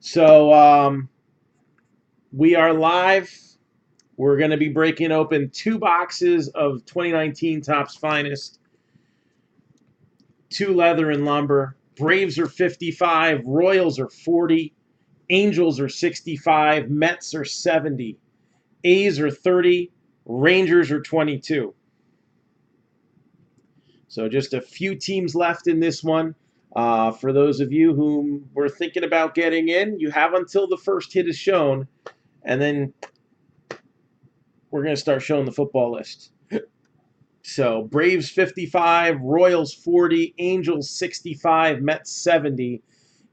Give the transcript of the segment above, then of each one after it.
So we are live. We're going to be breaking open 2 boxes of 2019 Topps Finest, 2 leather and lumber. Braves are 55, Royals are 40, Angels are 65, Mets are 70, A's are 30, Rangers are 22. So just a few teams left in this one. For those of you who were thinking about getting in, you have until the first hit is shown, and then we're going to start showing the football list. So Braves 55, Royals 40, Angels 65, Mets 70,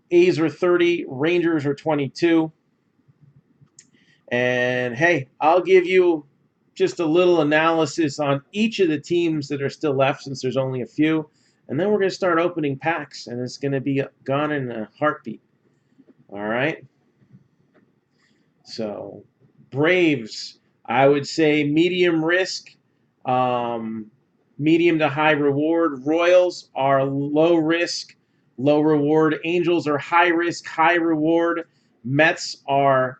A's are 30, Rangers are 22. And hey, I'll give you just a little analysis on each of the teams that are still left since there's only a few. And then we're going to start opening packs, and it's going to be gone in a heartbeat. All right. So Braves, I would say medium risk, medium to high reward. Royals are low risk, low reward. Angels are high risk, high reward. Mets are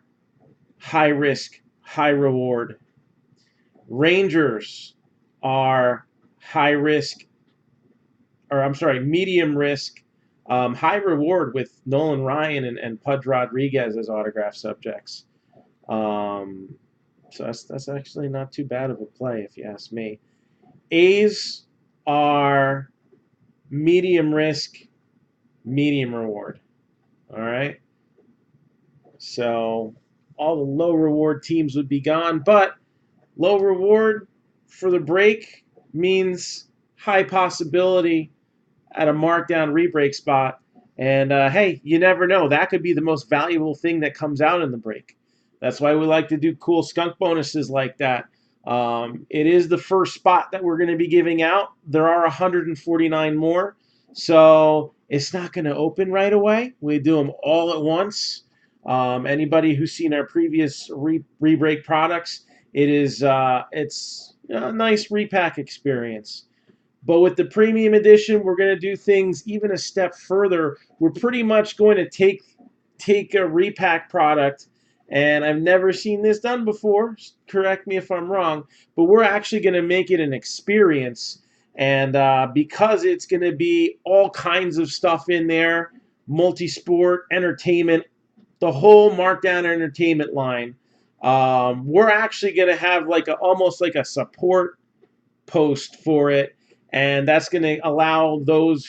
high risk, high reward. Rangers are high risk, or I'm sorry, medium risk, high reward with Nolan Ryan and Pudge Rodriguez as autograph subjects. Um, so that's actually not too bad of a play, if you ask me. A's are medium risk, medium reward. All right. So all the low reward teams would be gone, but low reward for the break means high possibility at a markdown rebreak spot. And hey, you never know. That could be the most valuable thing that comes out in the break. That's why we like to do cool skunk bonuses like that. It is the first spot that we're going to be giving out. There are 149 more. So it's not going to open right away. We do them all at once. Anybody who's seen our previous rebreak products, it's a nice repack experience. But with the premium edition, we're going to do things even a step further. We're pretty much going to take a repack product, and I've never seen this done before. Correct me if I'm wrong, but we're actually going to make it an experience. And because it's going to be all kinds of stuff in there, multi-sport, entertainment, the whole Markdown entertainment line, we're actually going to have almost like a support post for it, and that's going to allow those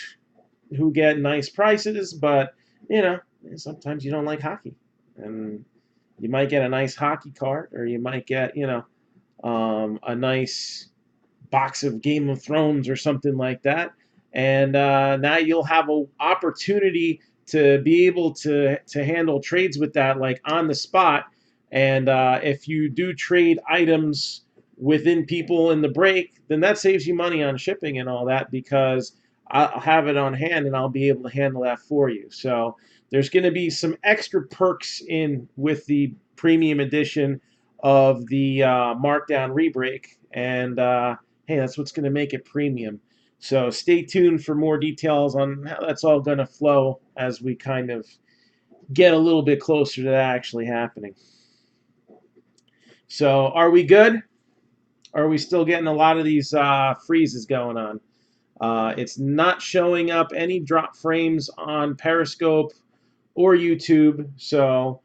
who get nice prices, but sometimes you don't like hockey, and you might get a nice hockey card, or you might get a nice box of Game of Thrones or something like that, and now you'll have an opportunity to be able to handle trades with that, like on the spot. And if you do trade items within people in the break, then that saves you money on shipping and all that, because I'll have it on hand and I'll be able to handle that for you. So there's going to be some extra perks in with the premium edition of the Markdown rebreak, and hey, that's what's going to make it premium. So stay tuned for more details on how that's all going to flow as we kind of get a little bit closer to that actually happening. So are we good? Are we still getting a lot of these freezes going on? It's not showing up any drop frames on Periscope or YouTube, so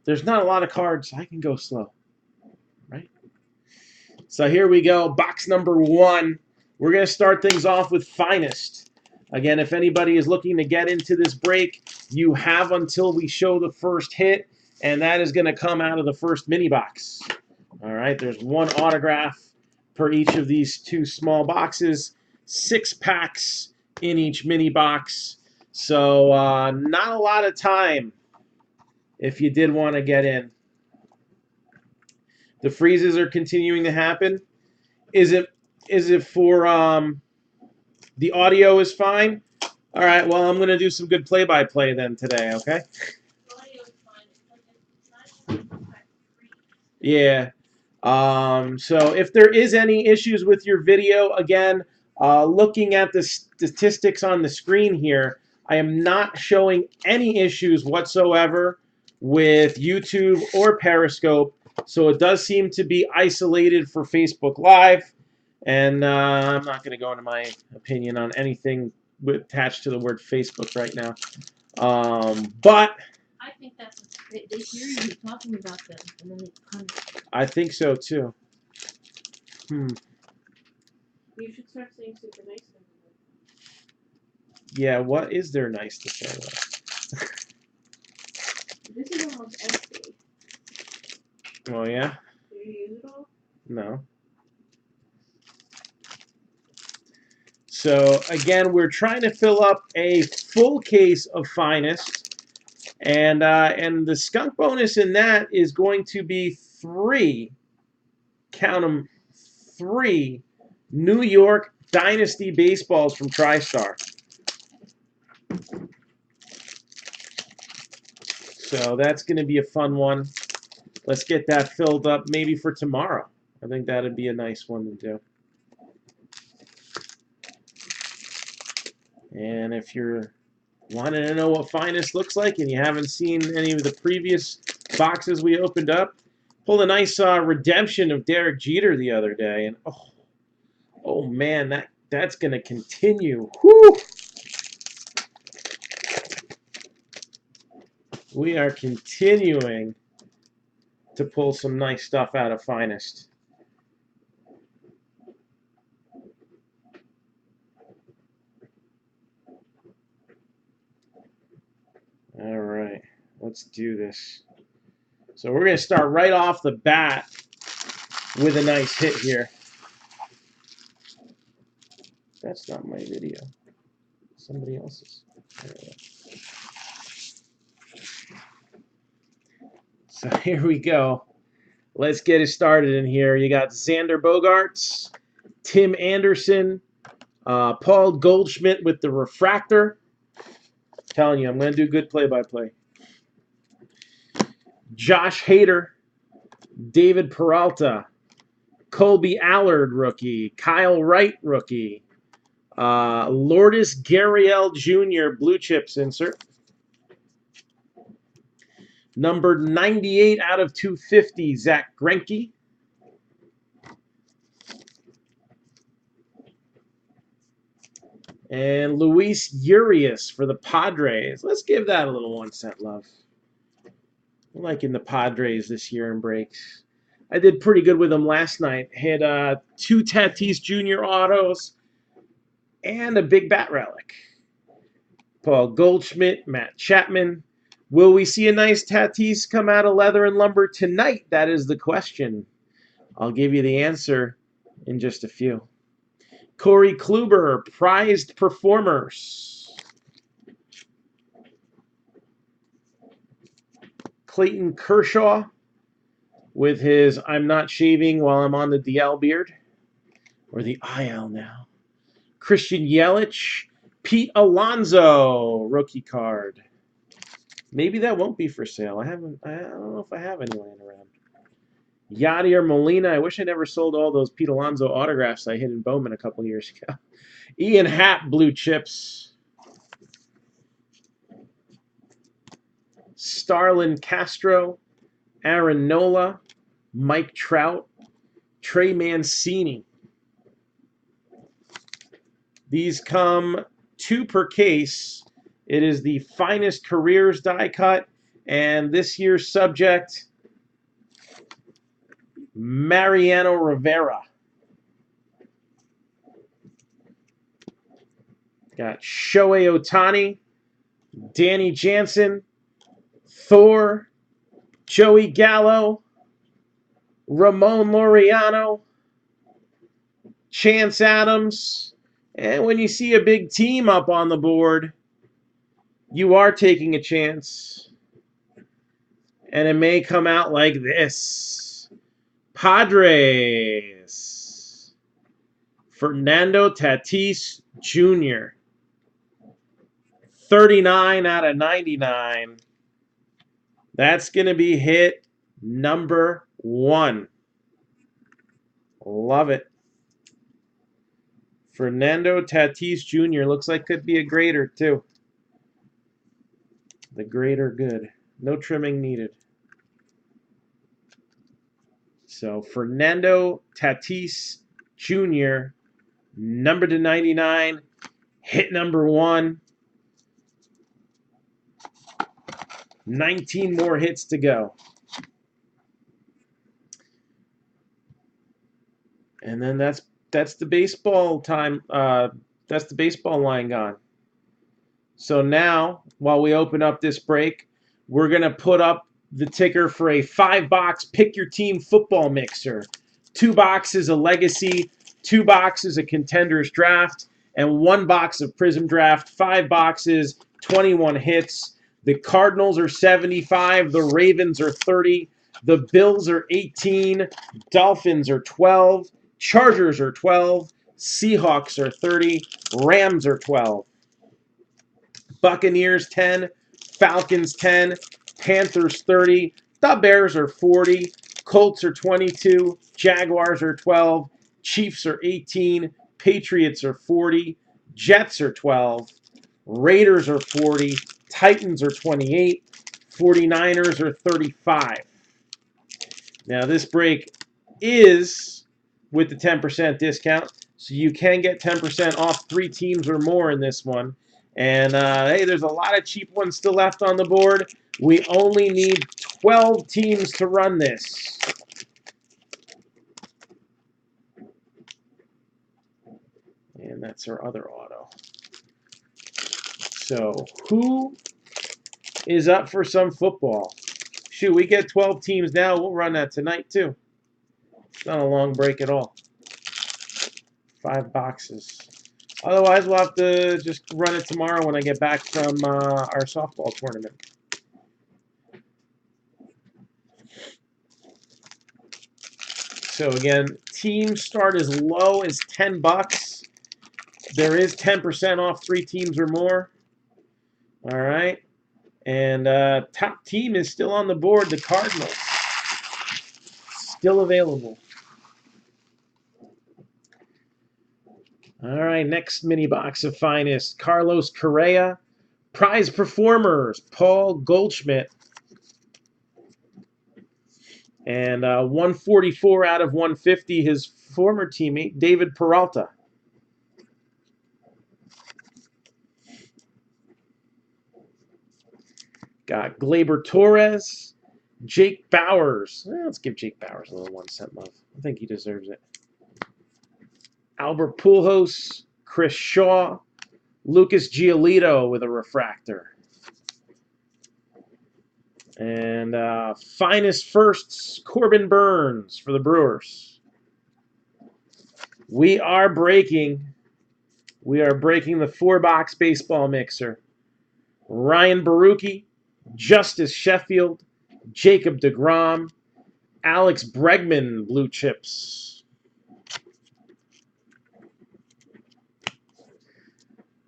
there's not a lot of cards. I can go slow, right? So here we go, box number 1. We're going to start things off with Finest. Again, if anybody is looking to get into this break, you have until we show the first hit, and that is going to come out of the first mini box. All right, there's 1 autograph per each of these 2 small boxes, 6 packs in each mini box. So not a lot of time if you did want to get in. The freezes are continuing to happen. Is it for the audio is fine? All right, well, I'm going to do some good play-by-play then today, okay? Yeah. So if there is any issues with your video, again, looking at the statistics on the screen here, I am not showing any issues whatsoever with YouTube or Periscope, so it does seem to be isolated for Facebook Live. And I'm not going to go into my opinion on anything attached to the word Facebook right now. But I think that's they hear you talking about them, and then they kind of. I think so too. You should start saying super nice things. Yeah, what is there nice to say? This is almost empty. Oh yeah? Do you use it all? No. So again, we're trying to fill up a full case of Finest, and the skunk bonus in that is going to be 3, count them, 3 New York Dynasty baseballs from TriStar. So that's going to be a fun one. Let's get that filled up maybe for tomorrow. I think that'd be a nice one to do. And if you're wanting to know what Finest looks like and you haven't seen any of the previous boxes we opened up, pulled a nice redemption of Derek Jeter the other day, and oh man, that's going to continue. Whew! We are continuing to pull some nice stuff out of Finest. All right, let's do this. So we're going to start right off the bat with a nice hit here. That's not my video. Somebody else's. So here we go. Let's get it started in here. You got Xander Bogaerts, Tim Anderson, Paul Goldschmidt with the refractor. Telling you, I'm going to do good play-by-play. Josh Hader, David Peralta, Colby Allard rookie, Kyle Wright rookie, Lourdes Gurriel Jr. blue chips insert. Numbered 98 out of 250, Zach Greinke. And Luis Urias for the Padres. Let's give that a little 1 cent love. I'm liking the Padres this year in breaks. I did pretty good with them last night. Had 2 Tatis Jr. autos and a big bat relic. Paul Goldschmidt, Matt Chapman. Will we see a nice Tatis come out of leather and lumber tonight? That is the question. I'll give you the answer in just a few. Corey Kluber, prized performers. Clayton Kershaw with his I'm not shaving while I'm on the DL beard, or the IL now. Christian Yelich, Pete Alonso, rookie card. Maybe that won't be for sale. I don't know if I have any laying around. Yadier Molina. I wish I never sold all those Pete Alonso autographs I hid in Bowman a couple years ago. Ian Happ, blue chips. Starlin Castro, Aaron Nola, Mike Trout, Trey Mancini. These come 2 per case. It is the Finest Careers die cut, and this year's subject, Mariano Rivera. Got Shohei Ohtani, Danny Jansen, Thor, Joey Gallo, Ramon Laureano, Chance Adams. And when you see a big team up on the board, you are taking a chance. And it may come out like this. Padres. Fernando Tatis Jr. 39 out of 99. That's going to be hit number 1. Love it. Fernando Tatis Jr. looks like could be a grader too. The greater good. No trimming needed. So Fernando Tatis Jr., number to 99, hit number 1. 19 more hits to go. And then that's the baseball time. That's the baseball line gone. So now, while we open up this break, we're going to put up the ticker for a 5-box Pick Your Team football mixer. 2 boxes a Legacy, 2 boxes a Contenders Draft, and 1 box of Prism Draft. 5 boxes, 21 hits. The Cardinals are 75, the Ravens are 30, the Bills are 18, Dolphins are 12, Chargers are 12, Seahawks are 30, Rams are 12. Buccaneers 10, Falcons 10, Panthers 30, the Bears are 40, Colts are 22, Jaguars are 12, Chiefs are 18, Patriots are 40, Jets are 12, Raiders are 40, Titans are 28, 49ers are 35. Now this break is with the 10% discount, so you can get 10% off 3 teams or more in this one. And hey, there's a lot of cheap ones still left on the board. We only need 12 teams to run this. And that's our other auto. So who is up for some football? Shoot, we get 12 teams now. We'll run that tonight too. It's not a long break at all. 5 boxes. Otherwise, we'll have to just run it tomorrow when I get back from our softball tournament. So again, teams start as low as $10. There is 10% off 3 teams or more. All right. And top team is still on the board, the Cardinals. Still available. All right, next mini box of finest. Carlos Correa. Prize performers, Paul Goldschmidt. And 144 out of 150, his former teammate, David Peralta. Got Gleyber Torres, Jake Bowers. Let's give Jake Bowers a little 1 cent love. I think he deserves it. Albert Pujols, Chris Shaw, Lucas Giolito with a refractor. And finest firsts, Corbin Burns for the Brewers. We are breaking the 4-box baseball mixer. Ryan Baruchi, Justice Sheffield, Jacob deGrom, Alex Bregman blue chips.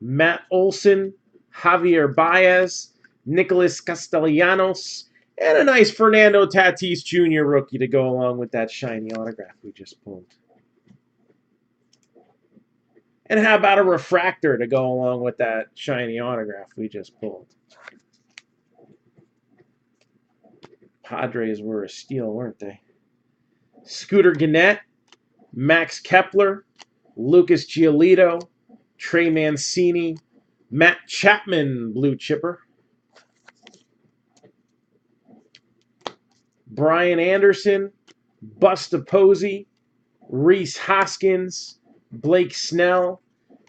Matt Olson, Javier Baez, Nicholas Castellanos, and a nice Fernando Tatis Jr. rookie to go along with that shiny autograph we just pulled. And how about a refractor to go along with that shiny autograph we just pulled? Padres were a steal, weren't they? Scooter Gennett, Max Kepler, Lucas Giolito, Trey Mancini, Matt Chapman, blue chipper. Brian Anderson, Busta Posey, Reese Hoskins, Blake Snell,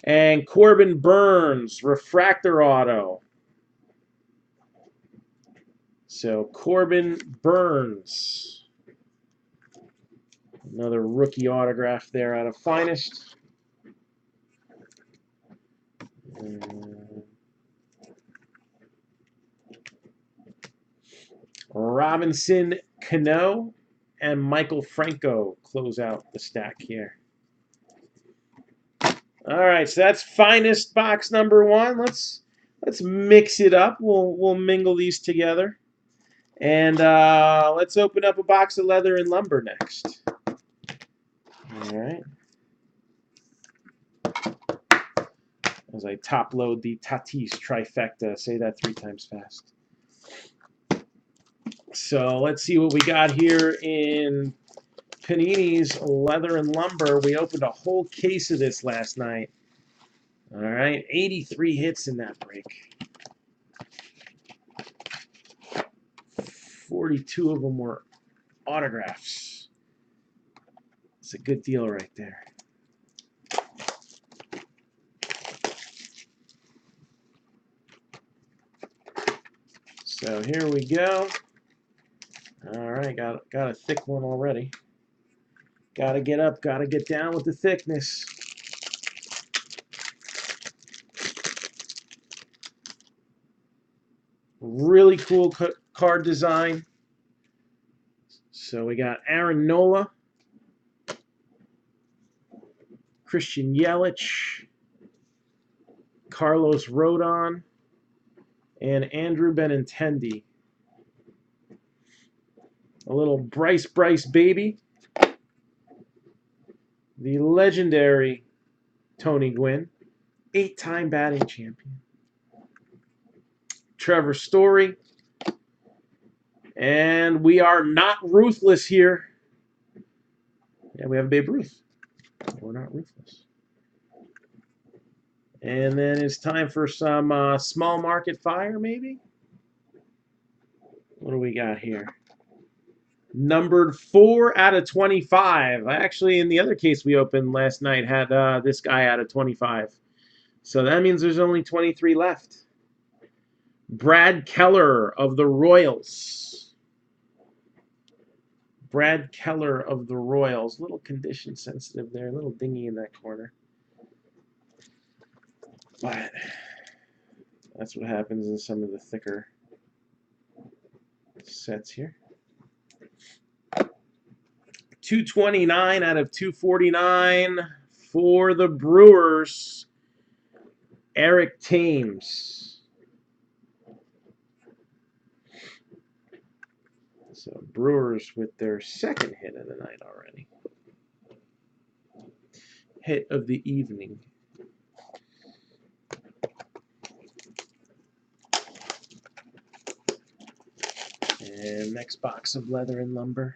and Corbin Burns, refractor auto. So Corbin Burns, another rookie autograph there out of Finest. Robinson Cano and Michael Franco close out the stack here. All right, so that's Finest box number 1. Let's mix it up. We'll mingle these together. And let's open up a box of Leather and Lumber next. All right. As I top load the Tatis trifecta. Say that 3 times fast. So let's see what we got here in Panini's Leather and Lumber. We opened a whole case of this last night. All right, 83 hits in that break. 42 of them were autographs. It's a good deal right there. So here we go. All right, got a thick one already. Got to get up, got to get down with the thickness. Really cool card design. So we got Aaron Nola, Christian Yelich, Carlos Rodon, and Andrew Benintendi. A little Bryce baby. The legendary Tony Gwynn, 8-time batting champion. Trevor Story. And we are not ruthless here. Yeah, we have Babe Ruth. We're not ruthless. And then it's time for some small market fire, maybe? What do we got here? Numbered 4 out of 25. Actually, in the other case we opened last night, had this guy out of 25. So that means there's only 23 left. Brad Keller of the Royals. Brad Keller of the Royals. Little condition sensitive there. A little dingy in that corner. But that's what happens in some of the thicker sets here. 229 out of 249 for the Brewers. Eric Thames. So Brewers with their second hit of the night already. Hit of the evening. And next box of Leather and Lumber.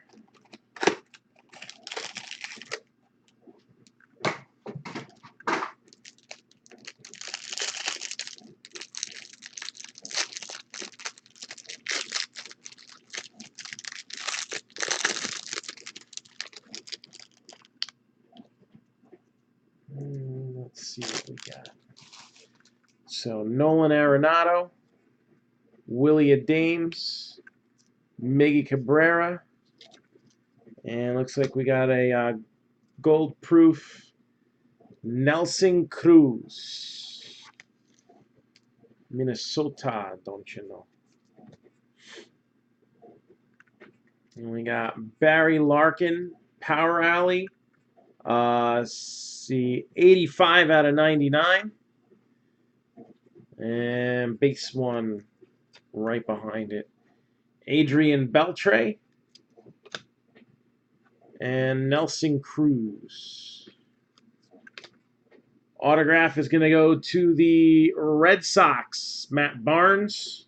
Let's see what we got. So Nolan Arenado, Willie Adames, Miggy Cabrera, and looks like we got a gold proof Nelson Cruz, Minnesota, don't you know? And we got Barry Larkin, Power Alley. See, 85 out of 99. And base one right behind it. Adrian Beltre. And Nelson Cruz. Autograph is going to go to the Red Sox, Matt Barnes.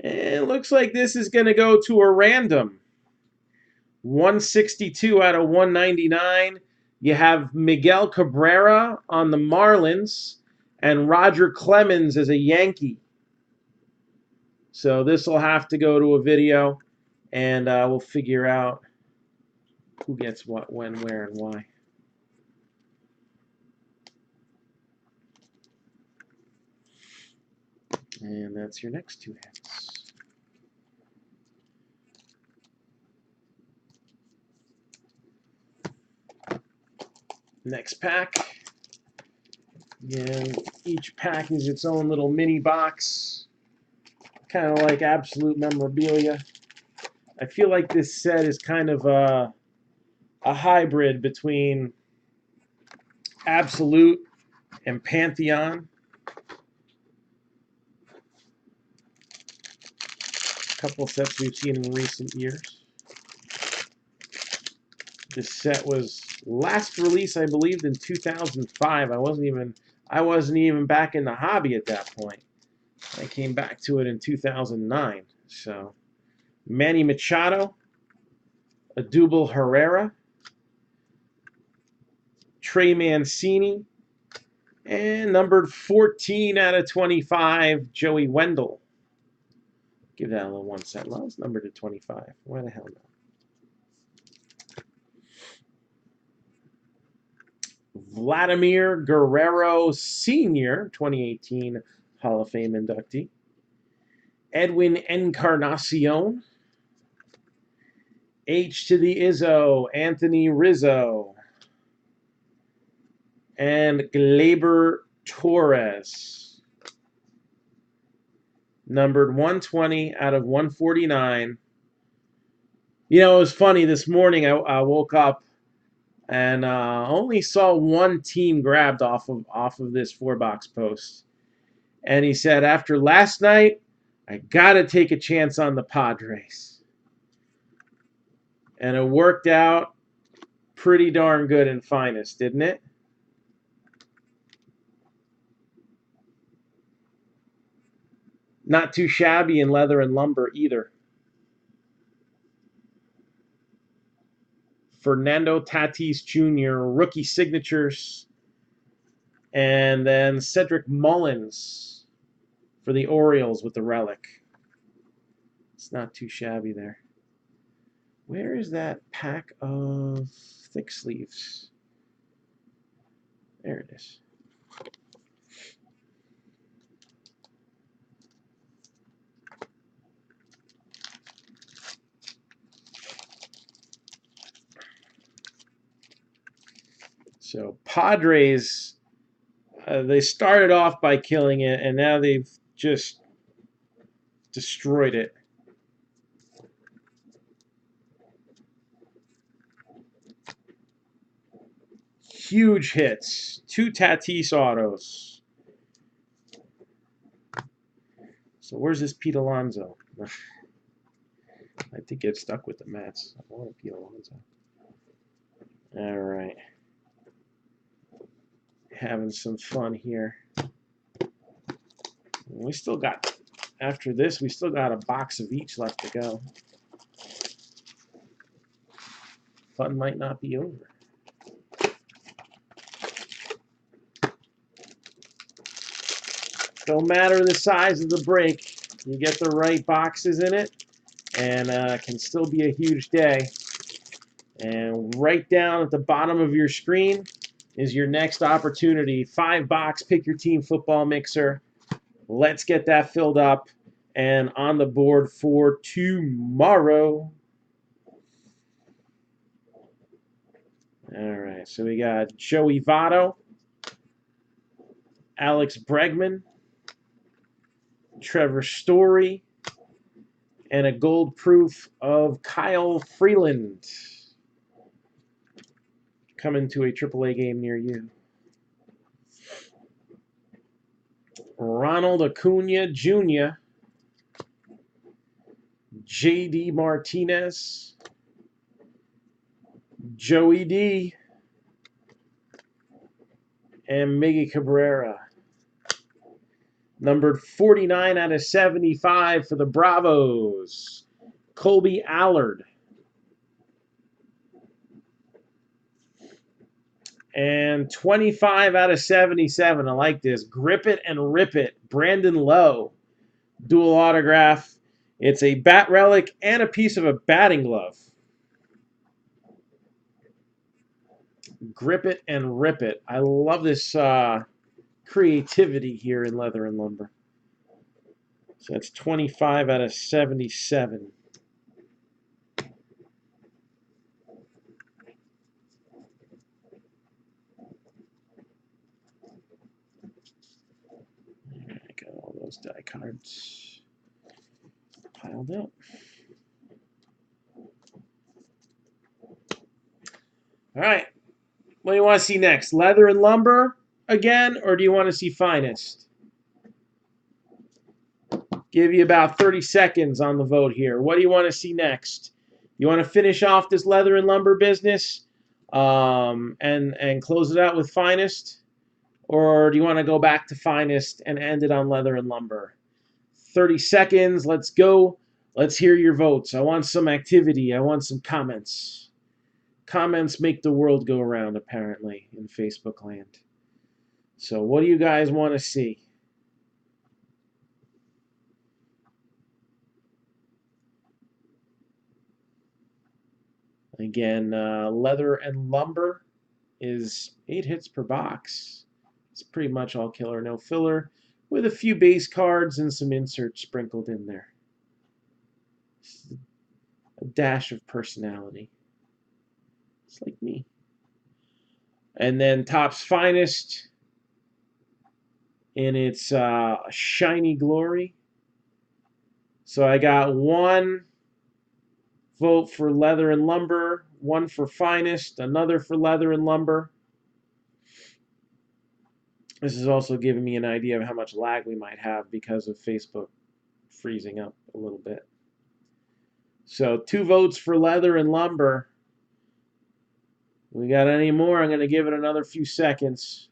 And it looks like this is going to go to a random. 162 out of 199. You have Miguel Cabrera on the Marlins and Roger Clemens as a Yankee. So this will have to go to a video, and we'll figure out who gets what, when, where, and why. And that's your next two hits. Next pack. Again, each pack is its own little mini box. Kind of like Absolute Memorabilia. I feel like this set is kind of a hybrid between Absolute and Pantheon. A couple of sets we've seen in recent years. This set was last released, I believe, in 2005. I wasn't even back in the hobby at that point. I came back to it in 2009. So Manny Machado, Adubel Herrera, Trey Mancini, and numbered 14 out of 25, Joey Wendell. Give that a little 1 cent. Well, it's numbered to 25. Why the hell not? Vladimir Guerrero Sr., 2018 Hall of Fame inductee. Edwin Encarnacion. H to the Izzo, Anthony Rizzo. And Gleyber Torres. Numbered 120 out of 149. You know, it was funny. This morning I woke up and only saw one team grabbed off of this 4-box post. And he said, after last night, I got to take a chance on the Padres. And it worked out pretty darn good in Finest, didn't it? Not too shabby in Leather and Lumber either. Fernando Tatis Jr., rookie signatures. And then Cedric Mullins for the Orioles with the relic. It's not too shabby there. Where is that pack of thick sleeves? There it is. So Padres, they started off by killing it, and now they've just destroyed it. Huge hits. 2 Tatis autos. So where's this Pete Alonso? I think get stuck with the Mets. I want a Pete Alonso. All right. Having some fun here. We still got, after this, we still got a box of each left to go. Fun might not be over. Don't matter the size of the break. You get the right boxes in it, and can still be a huge day. And right down at the bottom of your screen is your next opportunity. 5-box Pick Your Team football mixer. Let's get that filled up and on the board for tomorrow. All right, so we got Joey Votto, Alex Bregman, Trevor Story, and a gold proof of Kyle Freeland. Coming to a AAA game near you. Ronald Acuna Jr., J.D. Martinez, Joey D, and Miggy Cabrera. Numbered 49 out of 75 for the Bravos, Colby Allard. And 25 out of 77, I like this. Grip It and Rip It, Brandon Lowe. Dual autograph. It's a bat relic and a piece of a batting glove. Grip It and Rip It. I love this creativity here in Leather and Lumber. So that's 25 out of 77. I got all those die cards piled up. All right. What do you want to see next? Leather and Lumber again, or do you want to see Finest? Give you about 30 seconds on the vote here. What do you want to see next? You want to finish off this Leather and Lumber business and close it out with Finest? Or do you want to go back to Finest and end it on Leather and Lumber? 30 seconds. Let's go. Let's hear your votes. I want some activity. I want some comments. Comments make the world go around, apparently, in Facebook land. So what do you guys want to see? Again, leather and lumber is 8 hits per box. It's pretty much all killer, no filler, with a few base cards and some inserts sprinkled in there. A dash of personality. It's like me. And then Topps Finest in its shiny glory. So I got 1 vote for leather and lumber, 1 for finest, another for leather and lumber. This is also giving me an idea of how much lag we might have because of Facebook freezing up a little bit. So 2 votes for leather and lumber. We got any more? I'm going to give it another few seconds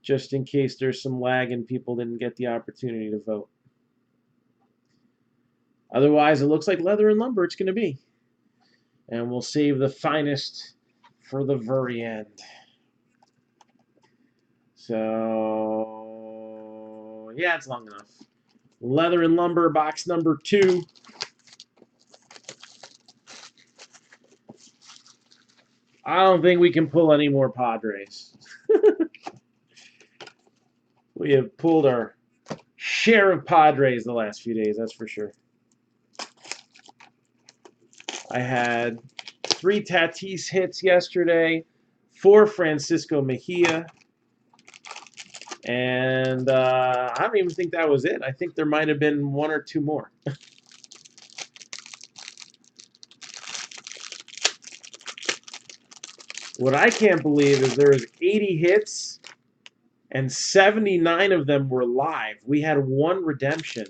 just in case there's some lag and people didn't get the opportunity to vote. Otherwise, it looks like leather and lumber it's going to be. And we'll save the finest for the very end. So, yeah, it's long enough. Leather and lumber, box number 2. I don't think we can pull any more Padres. We have pulled our share of Padres the last few days, that's for sure. I had 3 Tatis hits yesterday, 4 Francisco Mejia, and I don't even think that was it. I think there might have been 1 or 2 more. What I can't believe is there was 80 hits and 79 of them were live. We had 1 redemption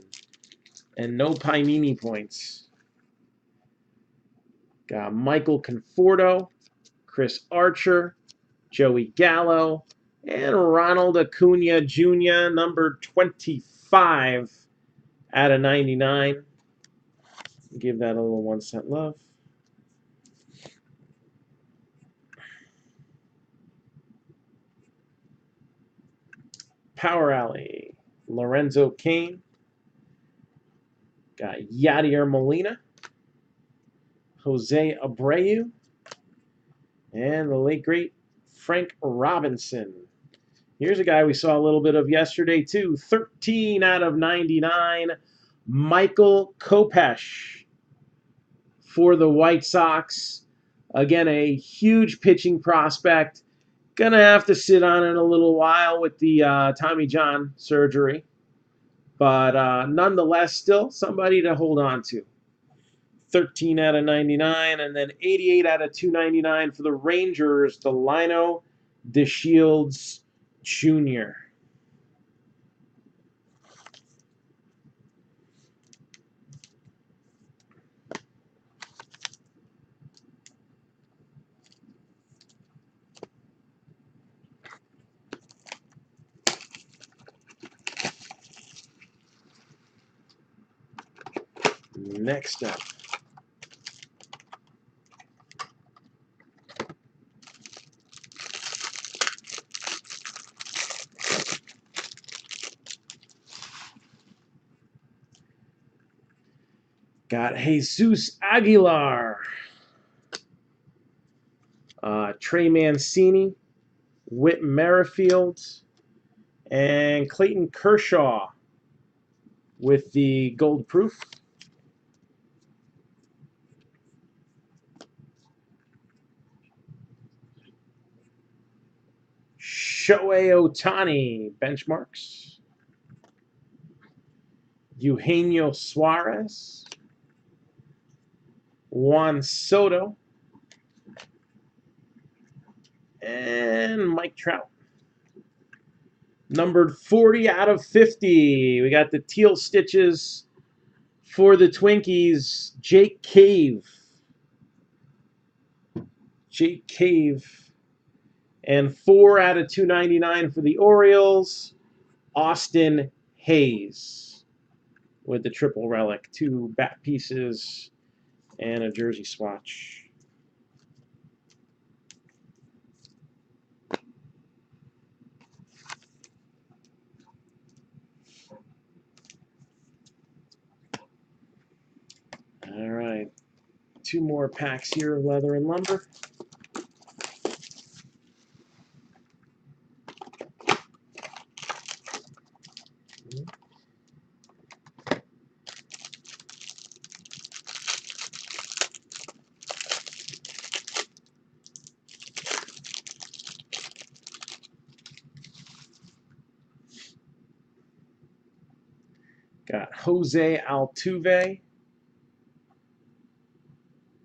and no Panini points. Got Michael Conforto, Chris Archer, Joey Gallo, and Ronald Acuna Jr., number 25 out of 99. Give that a little 1 cent love. Power Alley, Lorenzo Cain. Got Yadier Molina, Jose Abreu, and the late, great Frank Robinson. Here's a guy we saw a little bit of yesterday, too. 13 out of 99, Michael Kopech for the White Sox. Again, a huge pitching prospect. Gonna have to sit on it a little while with the Tommy John surgery. But nonetheless, still somebody to hold on to. 13 out of 99, and then 88 out of 299 for the Rangers, Delino DeShields Jr. Next up, got Jesus Aguilar, Trey Mancini, Whit Merrifield, and Clayton Kershaw with the gold proof. Shohei Ohtani, benchmarks. Eugenio Suarez, Juan Soto, and Mike Trout. Numbered 40 out of 50. We got the teal stitches for the Twinkies. Jake Cave. Jake Cave. And 4 out of 299 for the Orioles. Austin Hayes. with the triple relic, 2 bat pieces, and a jersey swatch. All right, 2 more packs here of Leather and Lumber. Got Jose Altuve,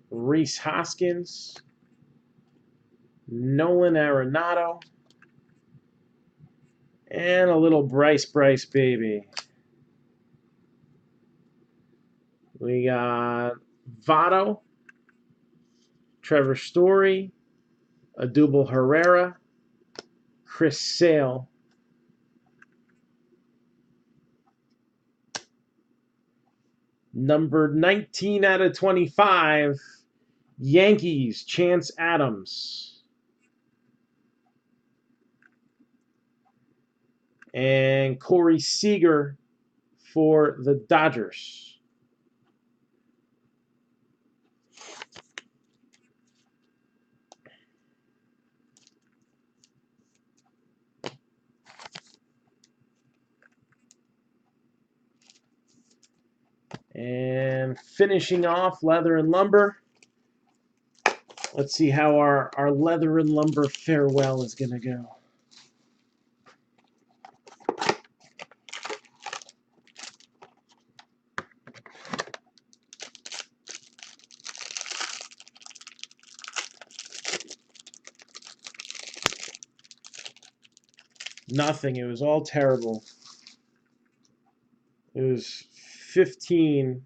Rhys Hoskins, Nolan Arenado, and a little Bryce baby. We got Votto, Trevor Story, Odubel Herrera, Chris Sale, numbered 19 out of 25, Yankees, Chance Adams, and Corey Seager for the Dodgers. And finishing off Leather and Lumber. Let's see how our Leather and Lumber farewell is going to go. Nothing. It was all terrible. It was 15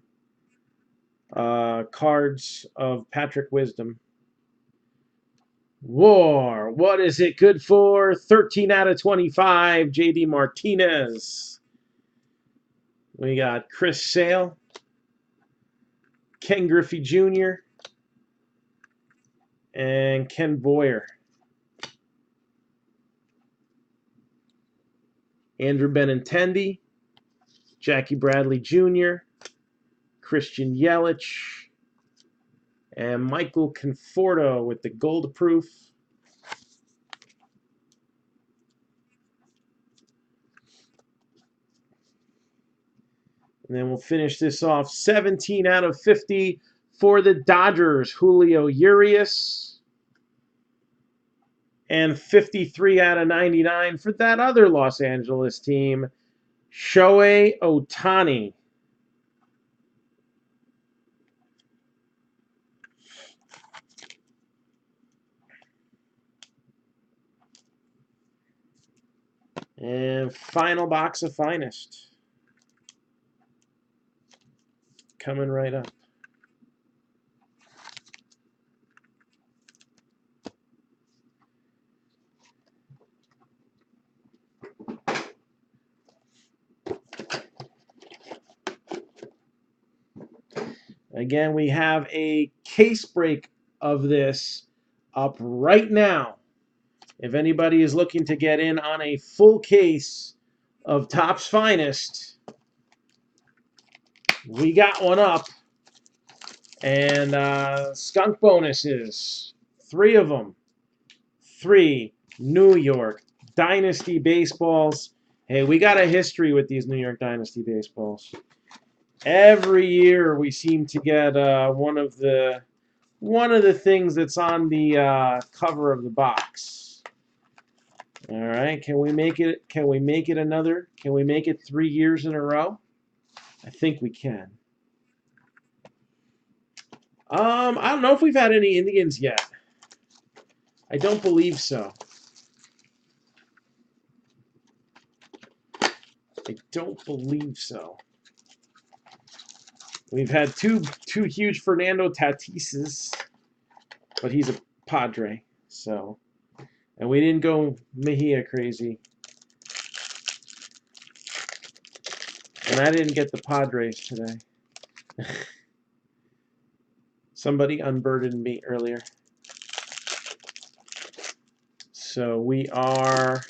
cards of Patrick Wisdom. War. What is it good for? 13 out of 25, JD Martinez. We got Chris Sale, Ken Griffey Jr., and Ken Boyer. Andrew Benintendi, Jackie Bradley Jr., Christian Yelich, and Michael Conforto with the gold proof. And then we'll finish this off 17 out of 50 for the Dodgers, Julio Urias. And 53 out of 99 for that other Los Angeles team, Shohei Ohtani. And final box of Finest. Coming right up. Again, we have a case break of this up right now. If anybody is looking to get in on a full case of Topps Finest, we got one up. And skunk bonuses, 3 of them. 3 New York Dynasty baseballs. Hey, we got a history with these New York Dynasty baseballs. Every year we seem to get one of the things that's on the cover of the box. All right, can we make it? Can we make it another? Can we make it 3 years in a row? I think we can. I don't know if we've had any Indians yet. I don't believe so. I don't believe so. We've had two huge Fernando Tatises, but he's a Padre, so. And we didn't go Mejia crazy. And I didn't get the Padres today. Somebody unburdened me earlier. So we are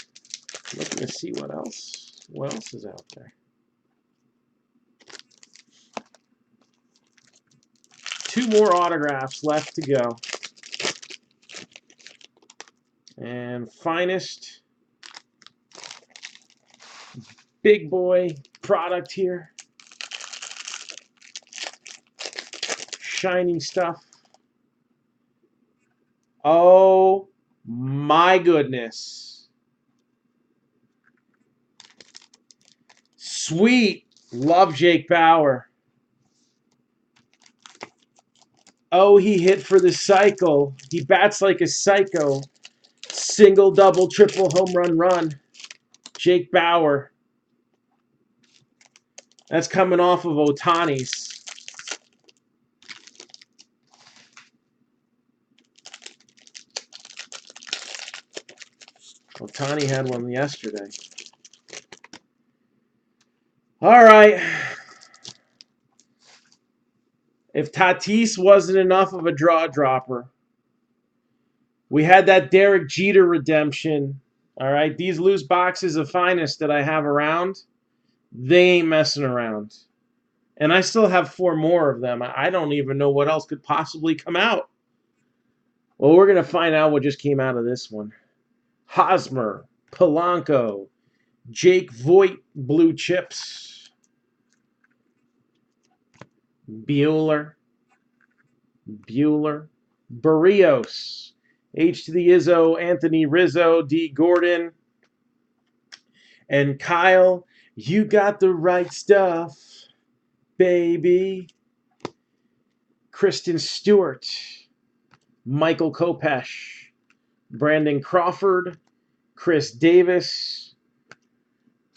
looking to see what else is out there. 2 more autographs left to go. And finest big boy product here. Shiny stuff. Oh my goodness. Sweet. Love Jake Bauer. Oh, he hit for the cycle. He bats like a psycho. Single, double, triple, home run. Jake Bauer. That's coming off of Ohtani's. Ohtani had one yesterday. All right. If Tatis wasn't enough of a draw dropper, we had that Derek Jeter redemption. All right. These loose boxes of finest that I have around, they ain't messing around. And I still have 4 more of them. I don't even know what else could possibly come out. Well, we're going to find out what just came out of this one. Hosmer, Polanco, Jake Voigt, blue chips. Bueller, Barrios, H to the Izzo, Anthony Rizzo, D. Gordon, and Kyle, you got the right stuff, baby. Kristen Stewart, Michael Kopech, Brandon Crawford, Chris Davis.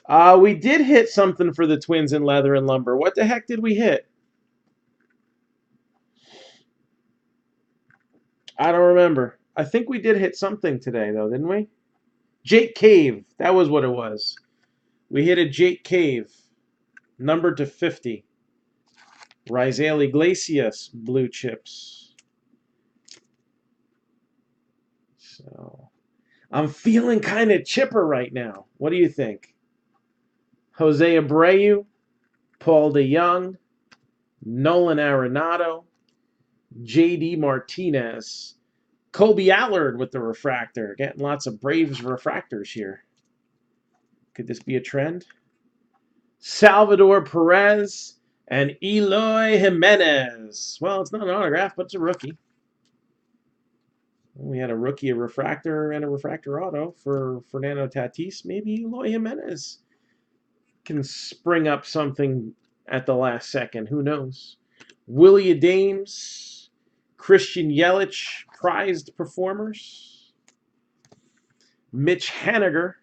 We did hit something for the Twins in leather and lumber. What the heck did we hit? I don't remember. I think we did hit something today, though, didn't we? Jake Cave. That was what it was. We hit a Jake Cave. Numbered to 50. Rizal Iglesias, blue chips. So, I'm feeling kind of chipper right now. What do you think? Jose Abreu, Paul DeYoung, Nolan Arenado, J.D. Martinez, Colby Allard with the refractor. Getting lots of Braves refractors here. Could this be a trend? Salvador Perez and Eloy Jimenez. Well, it's not an autograph, but it's a rookie. We had a rookie, a refractor, and a refractor auto for Fernando Tatis. Maybe Eloy Jimenez can spring up something at the last second. Who knows? Willie Adames, Christian Yelich, prized performers. Mitch Haniger,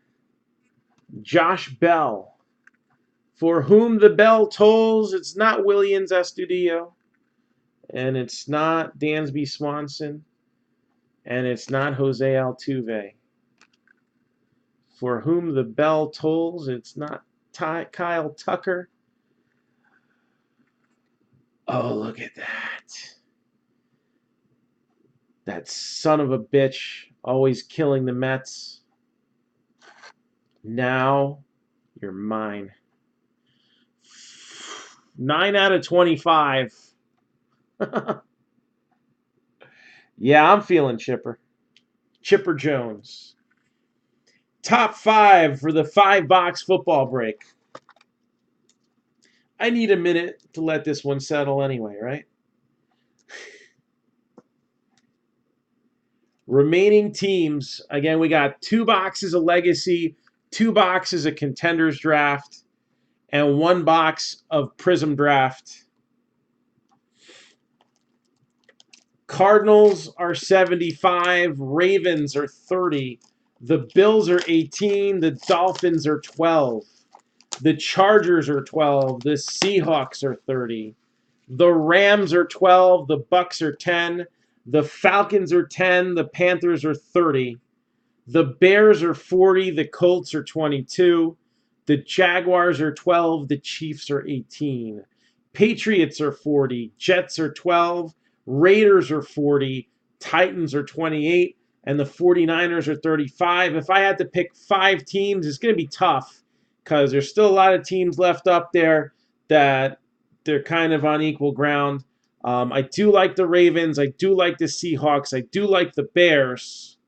Josh Bell. For whom the bell tolls, it's not Williams Astudillo, and it's not Dansby Swanson, and it's not Jose Altuve. For whom the bell tolls, it's not Kyle Tucker. Oh, look at that. That son of a bitch, always killing the Mets. Now you're mine. 9 out of 25. Yeah, I'm feeling chipper. Chipper Jones. Top 5 for the 5-box football break. I need a minute to let this one settle anyway, right? Remaining teams. Again, we got 2 boxes of Legacy, 2 boxes of Contenders Draft, and 1 box of Prism Draft. Cardinals are 75. Ravens are 30. The Bills are 18. The Dolphins are 12. The Chargers are 12. The Seahawks are 30. The Rams are 12. The Bucks are 10. The Falcons are 10. The Panthers are 30. The Bears are 40. The Colts are 22. The Jaguars are 12. The Chiefs are 18. Patriots are 40. Jets are 12. Raiders are 40. Titans are 28. And the 49ers are 35. If I had to pick 5 teams, it's going to be tough because there's still a lot of teams left up there that they're kind of on equal ground. I do like the Ravens. I do like the Seahawks. I do like the Bears.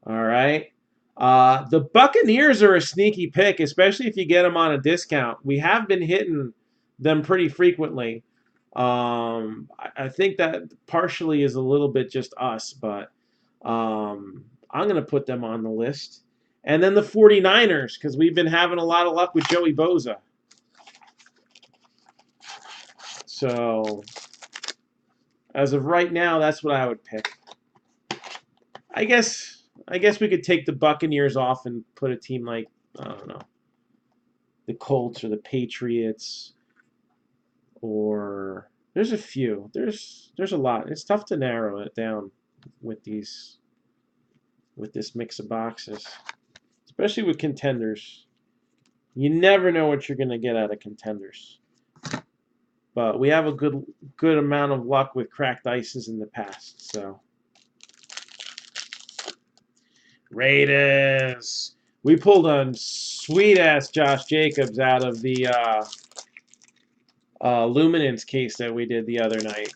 All right. The Buccaneers are a sneaky pick, especially if you get them on a discount. We have been hitting them pretty frequently. I think that partially is a little bit just us, but I'm going to put them on the list. And then the 49ers, because we've been having a lot of luck with Joey Bosa. So, as of right now, that's what I would pick. I guess we could take the Buccaneers off and put a team like, I don't know, the Colts or the Patriots, or there's a few. There's a lot. It's tough to narrow it down with this mix of boxes, especially with contenders. You never know what you're gonna get out of contenders. But we have a good amount of luck with cracked ices in the past, so. Raiders. We pulled a sweet-ass Josh Jacobs out of the Luminance case that we did the other night.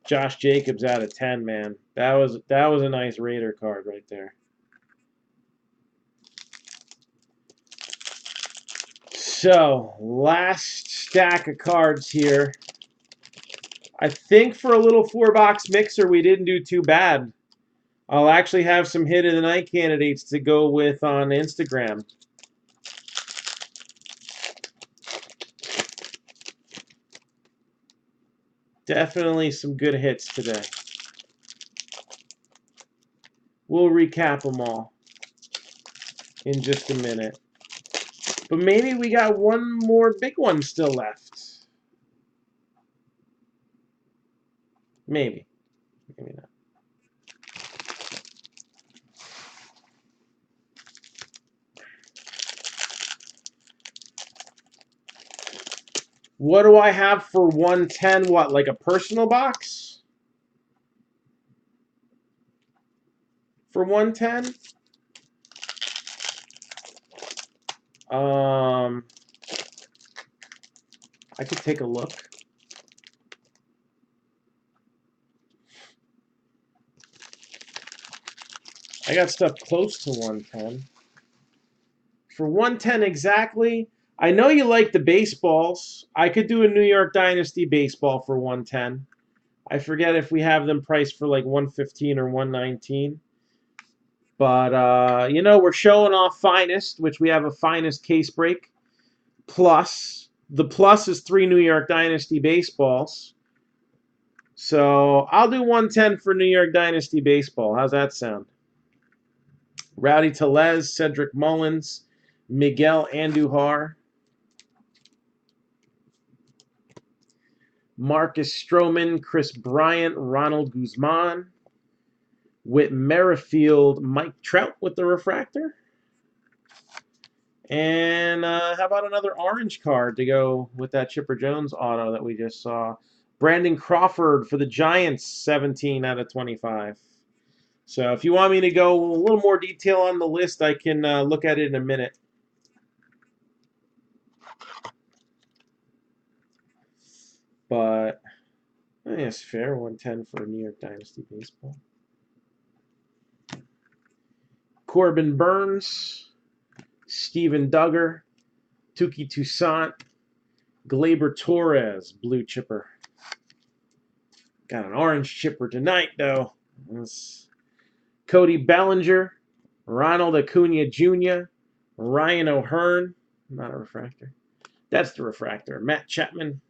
Josh Jacobs out of 10, man. That was a nice Raider card right there. So, last stack of cards here. I think for a little 4-box mixer, we didn't do too bad. I'll actually have some hit of the night candidates to go with on Instagram. Definitely some good hits today. We'll recap them all in just a minute. But maybe we got one more big one still left. Maybe. Maybe not. What do I have for 110? What, like a personal box? For 110? I could take a look. I got stuff close to 110. For 110 exactly, I know you like the baseballs. I could do a New York Dynasty baseball for 110. I forget if we have them priced for like 115 or 119. But, you know, we're showing off Finest, which we have a Finest case break. Plus, the plus is 3 New York Dynasty baseballs. So I'll do 110 for New York Dynasty baseball. How's that sound? Rowdy Tellez, Cedric Mullins, Miguel Andujar, Marcus Stroman, Chris Bryant, Ronald Guzman, Whit Merrifield, Mike Trout with the refractor. And how about another orange card to go with that Chipper Jones auto that we just saw? Brandon Crawford for the Giants, 17 out of 25. So if you want me to go a little more detail on the list, I can look at it in a minute. But I think it's fair, 110 for New York Dynasty baseball. Corbin Burns, Steven Duggar, Tuki Toussaint, Gleyber Torres, blue chipper. Got an orange chipper tonight, though. That's Cody Bellinger, Ronald Acuna Jr., Ryan O'Hearn, not a refractor. That's the refractor. Matt Chapman.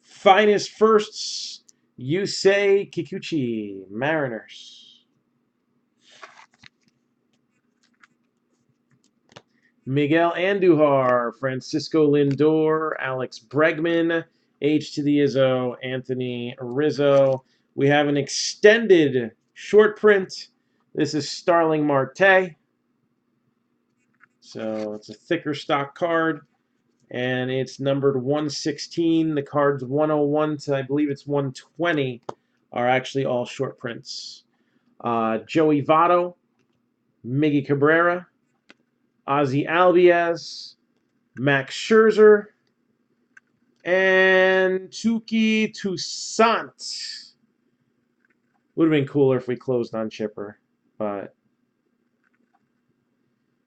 Finest firsts, Yusei Kikuchi, Mariners. Miguel Andujar, Francisco Lindor, Alex Bregman, H to the Izzo, Anthony Rizzo. We have an extended short print. This is Starling Marte. So it's a thicker stock card, and it's numbered 116. The cards 101 to, I believe it's 120, are actually all short prints. Joey Votto, Miggy Cabrera, Ozzy Albies, Max Scherzer, and Tuki Toussaint. Would have been cooler if we closed on Chipper, but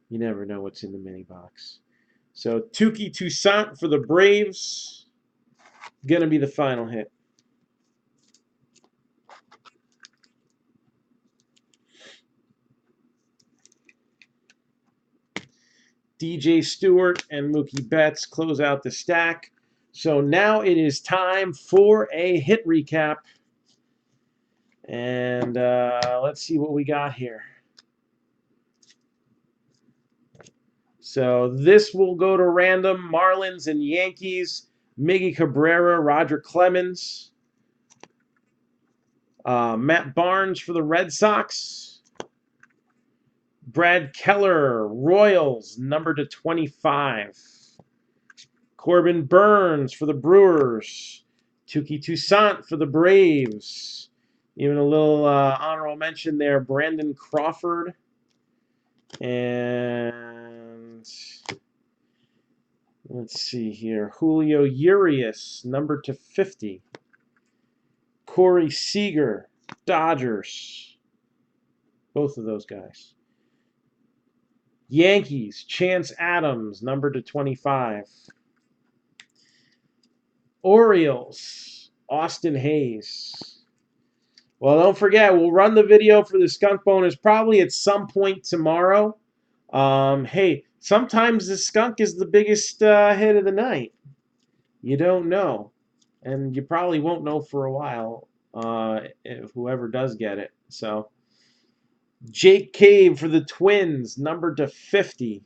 you never know what's in the mini box. So Tuki Toussaint for the Braves. Gonna be the final hit. DJ Stewart and Mookie Betts close out the stack. So now it is time for a hit recap. And let's see what we got here. So this will go to random. Marlins and Yankees. Miggy Cabrera, Roger Clemens. Matt Barnes for the Red Sox. Brad Keller, Royals, number to 25. Corbin Burns for the Brewers. Tuki Toussaint for the Braves. Even a little honorable mention there, Brandon Crawford. And let's see here. Julio Urias, number to 50. Corey Seager, Dodgers. Both of those guys. Yankees, Chance Adams, number to 25. Orioles, Austin Hayes. Well, don't forget, we'll run the video for the skunk bonus probably at some point tomorrow. Hey, sometimes the skunk is the biggest hit of the night. You don't know. And you probably won't know for a while if whoever does get it. So, Jake Cave for the Twins, numbered to 50.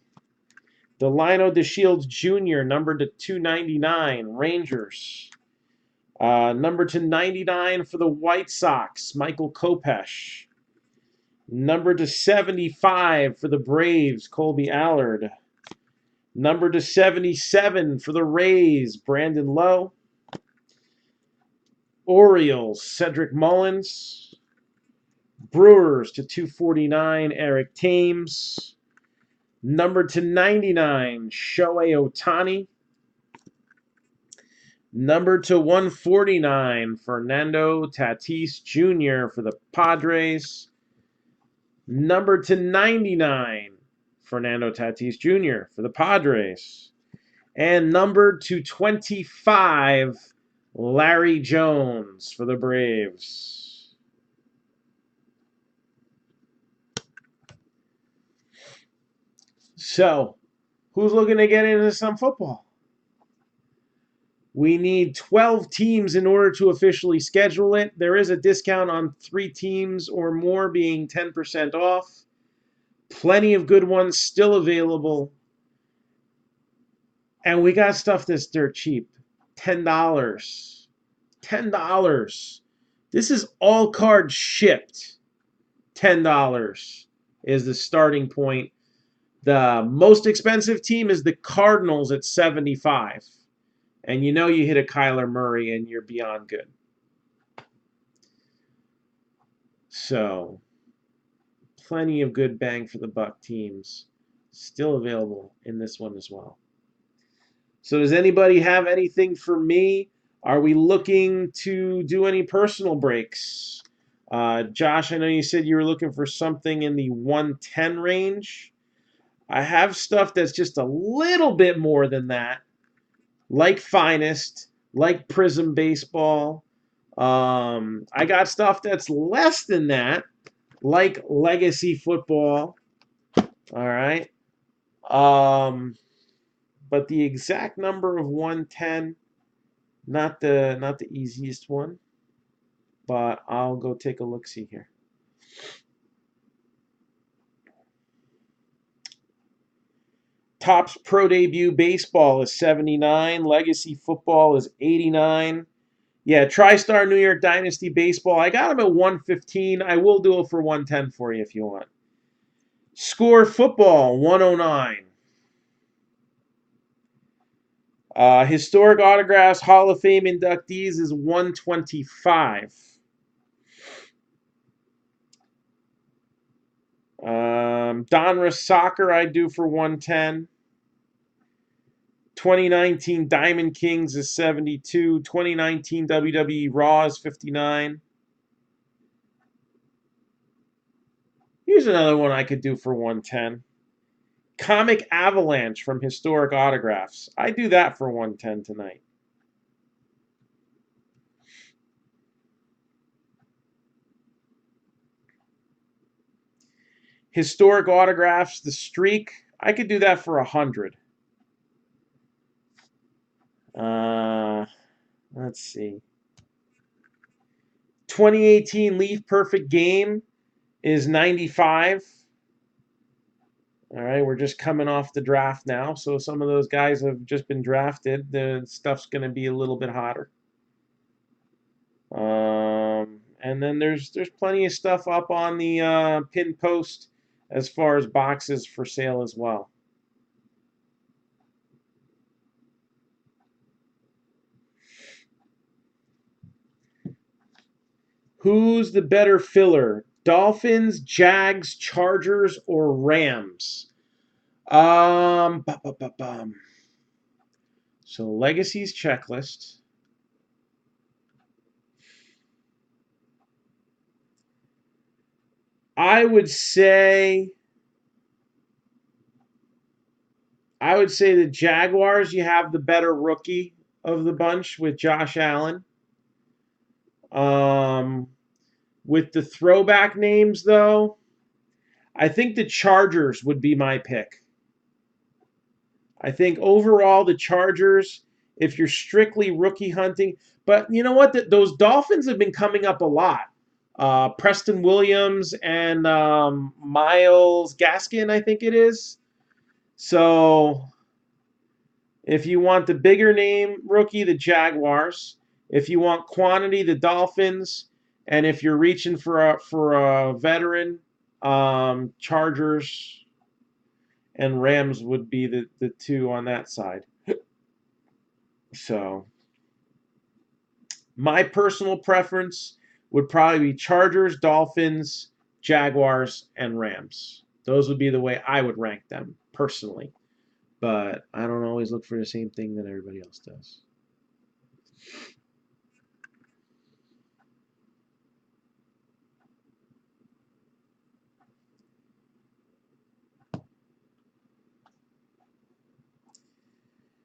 Delino DeShields Jr., numbered to 299, Rangers. Number to 99 for the White Sox, Michael Kopech. Number to 75 for the Braves, Colby Allard. Number to 77 for the Rays, Brandon Lowe. Orioles, Cedric Mullins. Brewers to 249, Eric Thames. Number to 99, Shohei Ohtani. Number to 149, Fernando Tatis Jr. for the Padres. Number to 99, Fernando Tatis Jr. for the Padres. And number to 25, Larry Jones for the Braves. So, who's looking to get into some football? We need 12 teams in order to officially schedule it. There is a discount on 3 teams or more being 10% off. Plenty of good ones still available. And we got stuff that's dirt cheap. $10. $10. This is all cards shipped. $10 is the starting point. The most expensive team is the Cardinals at $75. And you know you hit a Kyler Murray and you're beyond good. So, plenty of good bang for the buck teams still available in this one as well. So does anybody have anything for me? Are we looking to do any personal breaks? Josh, I know you said you were looking for something in the 110 range. I have stuff that's just a little bit more than that. Like Finest, like Prism Baseball. I got stuff that's less than that, like Legacy Football. All right. But the exact number of 110, not the easiest one. But I'll go take a look-see here. Topps Pro Debut Baseball is 79. Legacy Football is 89. Yeah, TriStar New York Dynasty Baseball. I got them at 115. I will do it for 110 for you if you want. Score Football, 109. Historic autographs, Hall of Fame inductees is 125. Donruss Soccer I do for 110. 2019 Diamond Kings is 72. 2019 WWE Raw is 59. Here's another one I could do for 110. Comic Avalanche from Historic Autographs. I do that for 110 tonight. Historic Autographs, The Streak. I could do that for 100. Let's see. 2018 Leaf Perfect Game is 95. All right, we're just coming off the draft now, so some of those guys have just been drafted. The stuff's going to be a little bit hotter. And then there's plenty of stuff up on the pin post as far as boxes for sale as well. Who's the better filler? Dolphins, Jags, Chargers, or Rams? So Legacy's checklist. I would say the Jaguars, you have the better rookie of the bunch with Josh Allen. With the throwback names, though, I think the Chargers would be my pick. I think overall the Chargers, if you're strictly rookie hunting, but you know what? Those Dolphins have been coming up a lot. Preston Williams and Myles Gaskin, I think it is. So if you want the bigger name rookie, the Jaguars. If you want quantity, the Dolphins. And if you're reaching for a veteran, Chargers and Rams would be the two on that side. So my personal preference would probably be Chargers, Dolphins, Jaguars, and Rams. Those would be the way I would rank them personally. But I don't always look for the same thing that everybody else does.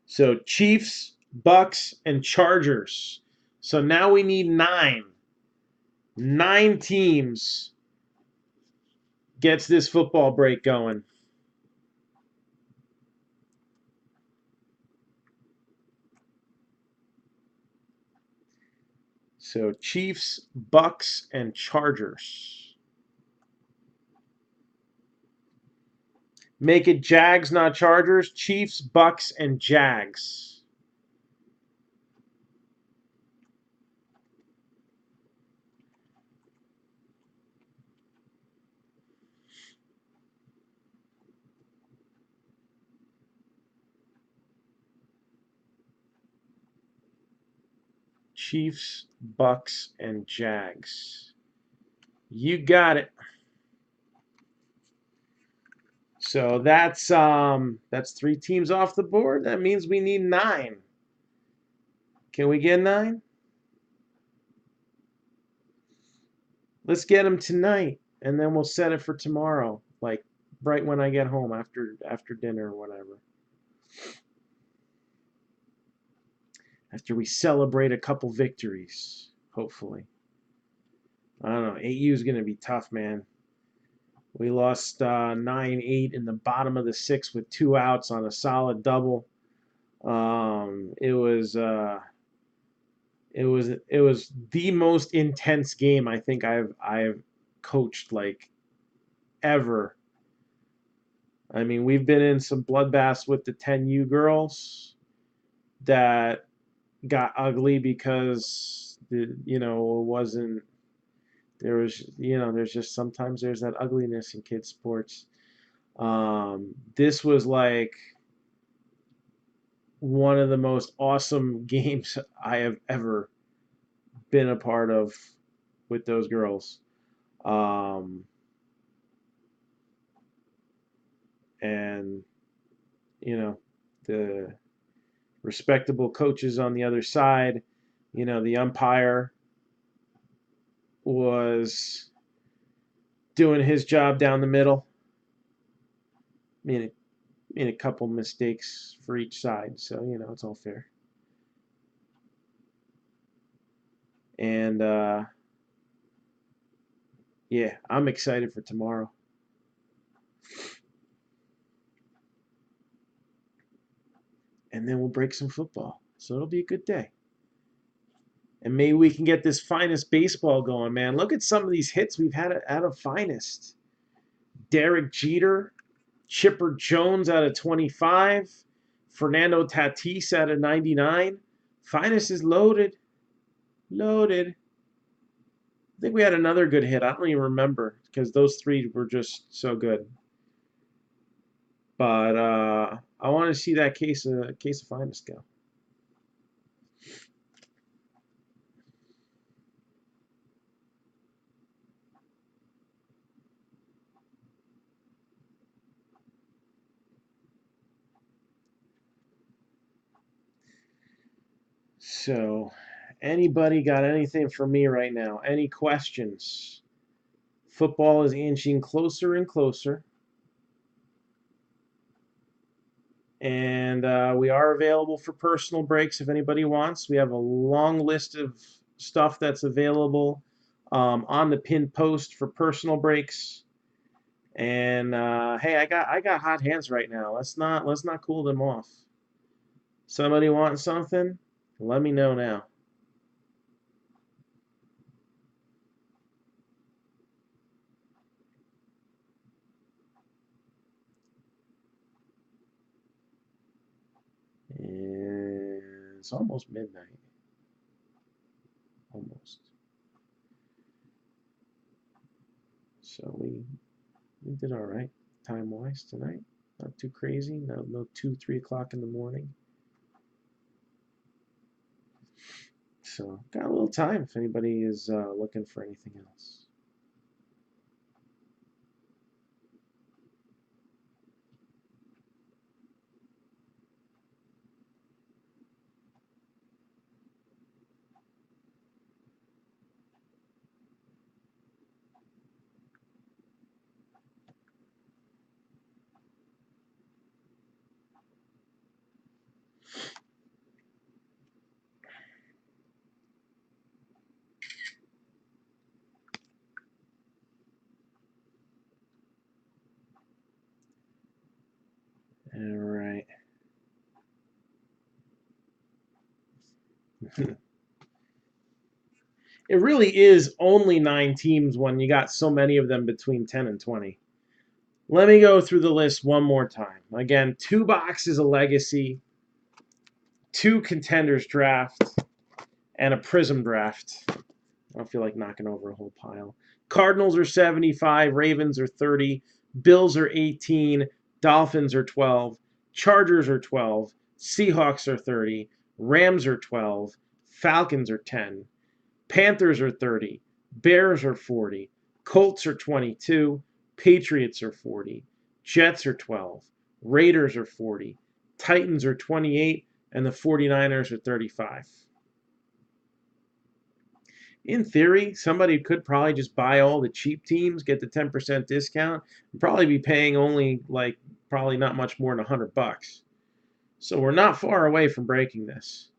So Chiefs, Bucks, and Chargers. So now we need 9. 9 teams gets this football break going. So Chiefs, Bucks, and Chargers. Make it Jags, not Chargers. Chiefs, Bucks, and Jags. Chiefs, Bucks, and Jags. You got it. So that's 3 teams off the board. That means we need 9. Can we get 9? Let's get them tonight, and then we'll set it for tomorrow, like right when I get home after dinner or whatever. After we celebrate a couple victories, hopefully. I don't know. 8U is going to be tough, man. We lost 9-8 in the bottom of the 6th with 2 outs on a solid double. It was the most intense game I think I've coached like ever. I mean, we've been in some bloodbaths with the 10U girls that got ugly because it wasn't. There was, there's just sometimes there's that ugliness in kids sports. This was like one of the most awesome games I have ever been a part of with those girls. Um, and, you know, the respectable coaches on the other side, the umpire was doing his job down the middle. Made a couple mistakes for each side, so it's all fair. And yeah, I'm excited for tomorrow. And then we'll break some football, so it'll be a good day. And maybe we can get this finest baseball going, man. Look at some of these hits we've had out of finest. Derek Jeter, Chipper Jones out of 25, Fernando Tatis out of 99. Finest is loaded. Loaded. I think we had another good hit. I don't even remember because those three were just so good. But I want to see that case of finest go. So, anybody got anything for me right now? Any questions? Football is inching closer and closer. And we are available for personal breaks if anybody wants. We have a long list of stuff that's available on the pinned post for personal breaks. And hey, I got hot hands right now. Let's not cool them off. Somebody want something? Let me know now. And it's almost midnight. Almost. So we did all right time wise tonight. Not too crazy. No 2, 3 o'clock in the morning. So got a little time if anybody is looking for anything else. All right. It really is only 9 teams when you got so many of them between 10 and 20. Let me go through the list one more time. Again, 2 boxes of Legacy, 2 Contenders draft, and a Prism draft. I don't feel like knocking over a whole pile. Cardinals are 75, Ravens are 30, Bills are 18, Dolphins are 12, Chargers are 12, Seahawks are 30, Rams are 12, Falcons are 10, Panthers are 30, Bears are 40, Colts are 22, Patriots are 40, Jets are 12, Raiders are 40, Titans are 28, and the 49ers are 35. In theory, somebody could probably just buy all the cheap teams, get the 10% discount, and probably be paying only probably not much more than $100. So we're not far away from breaking this.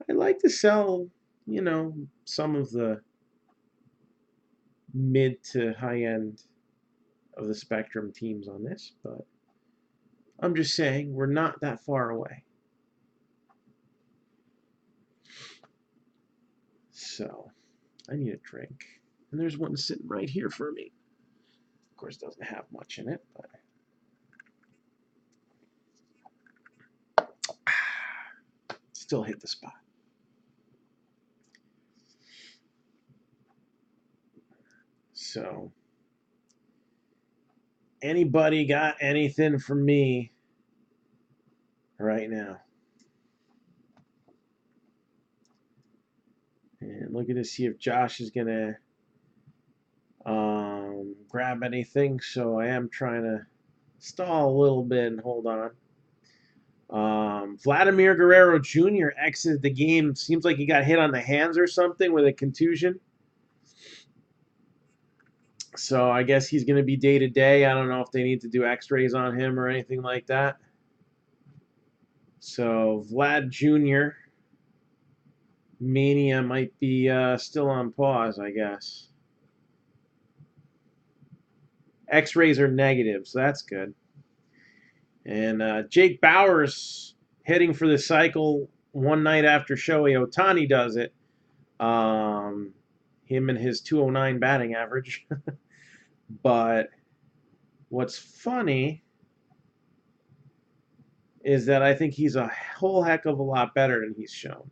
I'd like to sell, some of the mid to high end of the spectrum teams on this, but I'm just saying we're not that far away. So I need a drink. And there's one sitting right here for me. Of course, it doesn't have much in it, but still hit the spot. So, anybody got anything for me right now? And looking to see if Josh is going to grab anything. So I am trying to stall a little bit and hold on. Vladimir Guerrero Jr. exited the game. Seems like he got hit on the hands or something with a contusion. So I guess he's going to be day to day. I don't know if they need to do x-rays on him or anything like that. So Vlad Jr. Mania might be still on pause, I guess. X-rays are negative, so that's good. And Jake Bauers heading for the cycle one night after Shohei Ohtani does it. Him and his 209 batting average. But what's funny is that I think he's a whole heck of a lot better than he's shown.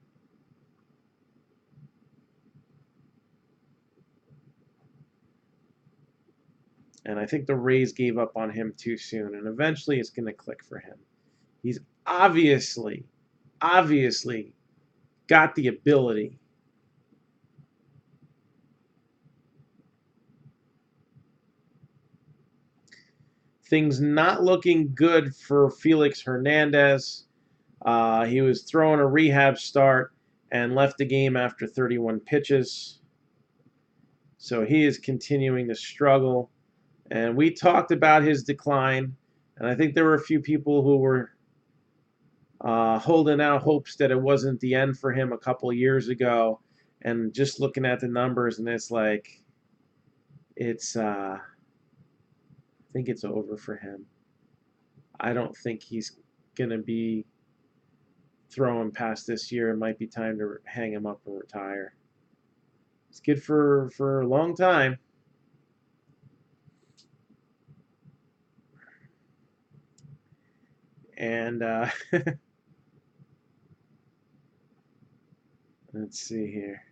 And I think the Rays gave up on him too soon, and eventually it's going to click for him. He's obviously got the ability. Things not looking good for Felix Hernandez. He was throwing a rehab start and left the game after 31 pitches. So he is continuing to struggle. And we talked about his decline, and I think there were a few people who were holding out hopes that it wasn't the end for him a couple of years ago. And just looking at the numbers, and it's like, I think it's over for him. I don't think he's going to be throwing past this year. It might be time to hang him up or retire. It's good for a long time. And let's see here.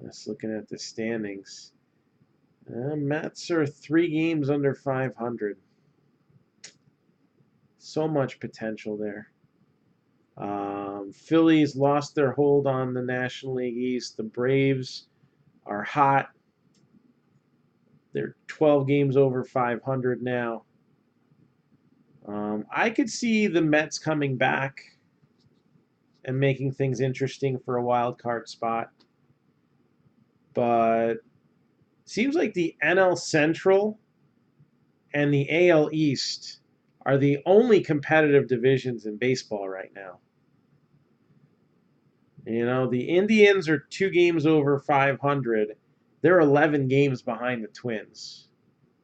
Just looking at the standings. Mets are 3 games under 500. So much potential there. Phillies lost their hold on the National League East. The Braves are hot. They're 12 games over 500 now. I could see the Mets coming back and making things interesting for a wild card spot. But seems like the NL Central and the AL East are the only competitive divisions in baseball right now. You know, the Indians are 2 games over 500. They're 11 games behind the Twins.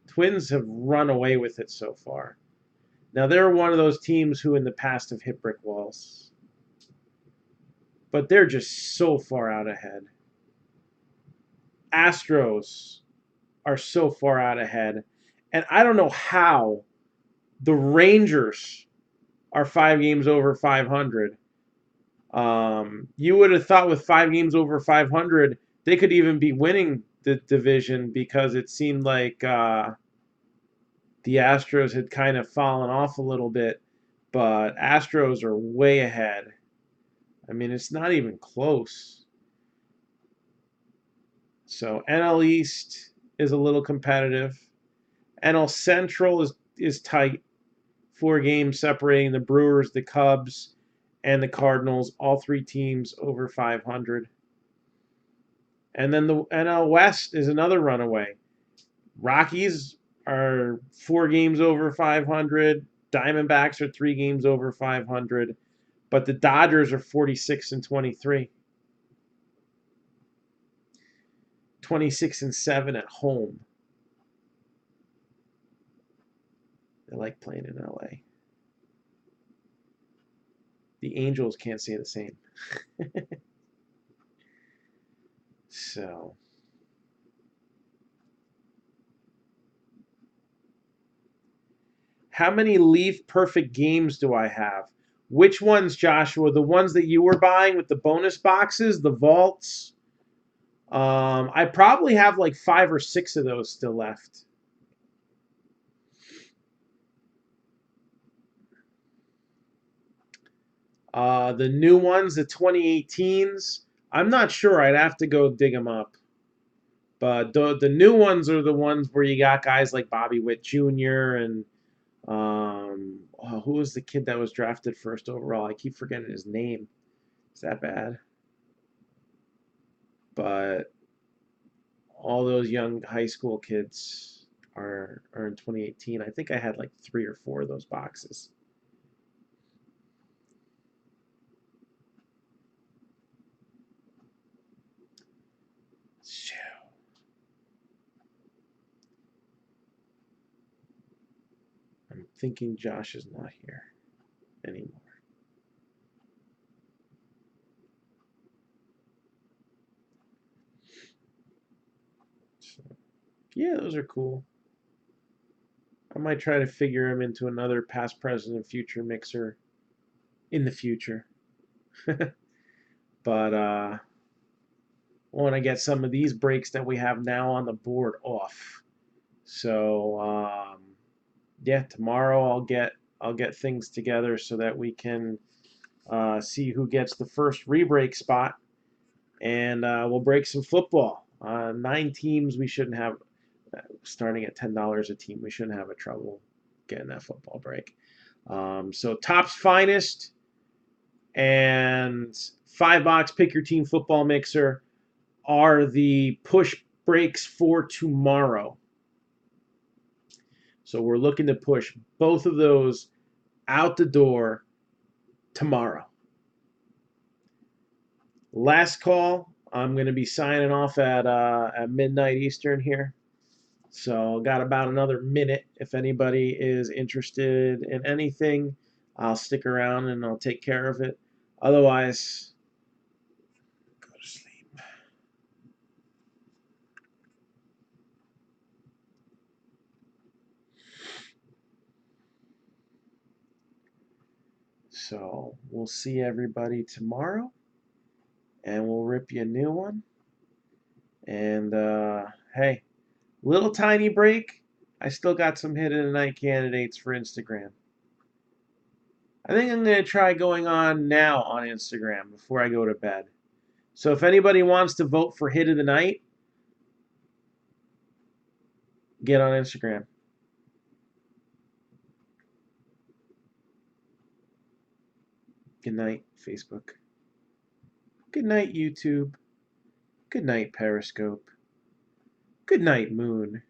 Twins have run away with it so far. Now, they're one of those teams who in the past have hit brick walls. But they're just so far out ahead. Astros are so far out ahead. And I don't know how the Rangers are 5 games over 500. You would have thought with 5 games over 500, they could even be winning the division because it seemed like the Astros had kind of fallen off a little bit. But Astros are way ahead. I mean, it's not even close. So NL East is a little competitive. NL Central is tight. 4 games separating the Brewers, the Cubs, and the Cardinals. All 3 teams over 500. And then the NL West is another runaway. Rockies are 4 games over 500. Diamondbacks are 3 games over 500. But the Dodgers are 46 and 23. 26 and 7 at home. They like playing in LA. The Angels can't say the same. So, how many Leaf perfect games do I have? Which ones, Joshua? The ones that you were buying with the bonus boxes, the vaults? I probably have like 5 or 6 of those still left. The new ones, the 2018s, I'm not sure. I'd have to go dig them up. But the new ones are the ones where you got guys like Bobby Witt Jr. and who was the kid that was drafted first overall? I keep forgetting his name. Is that bad? But all those young high school kids are in 2018. I think I had like 3 or 4 of those boxes. I'm thinking Josh is not here anymore. So, yeah, those are cool. I might try to figure him into another past, present, and future mixer in the future. But I want to get some of these breaks that we have now on the board off. So yeah, tomorrow I'll get things together so that we can see who gets the first re-break spot, and we'll break some football. 9 teams, we shouldn't have. Starting at $10 a team, we shouldn't have a trouble getting that football break. So Topps Finest and 5-box Pick Your Team Football Mixer are the push breaks for tomorrow. So we're looking to push both of those out the door tomorrow. Last call. I'm going to be signing off at midnight Eastern here. So got about another minute. If anybody is interested in anything, I'll stick around and I'll take care of it. Otherwise, go to sleep. So we'll see everybody tomorrow, and we'll rip you a new one. And hey, little tiny break. I still got some hit of the night candidates for Instagram. I think I'm going to try going on now on Instagram before I go to bed. So if anybody wants to vote for hit of the night, get on Instagram. Good night, Facebook. Good night, YouTube. Good night, Periscope. Good night, Moon.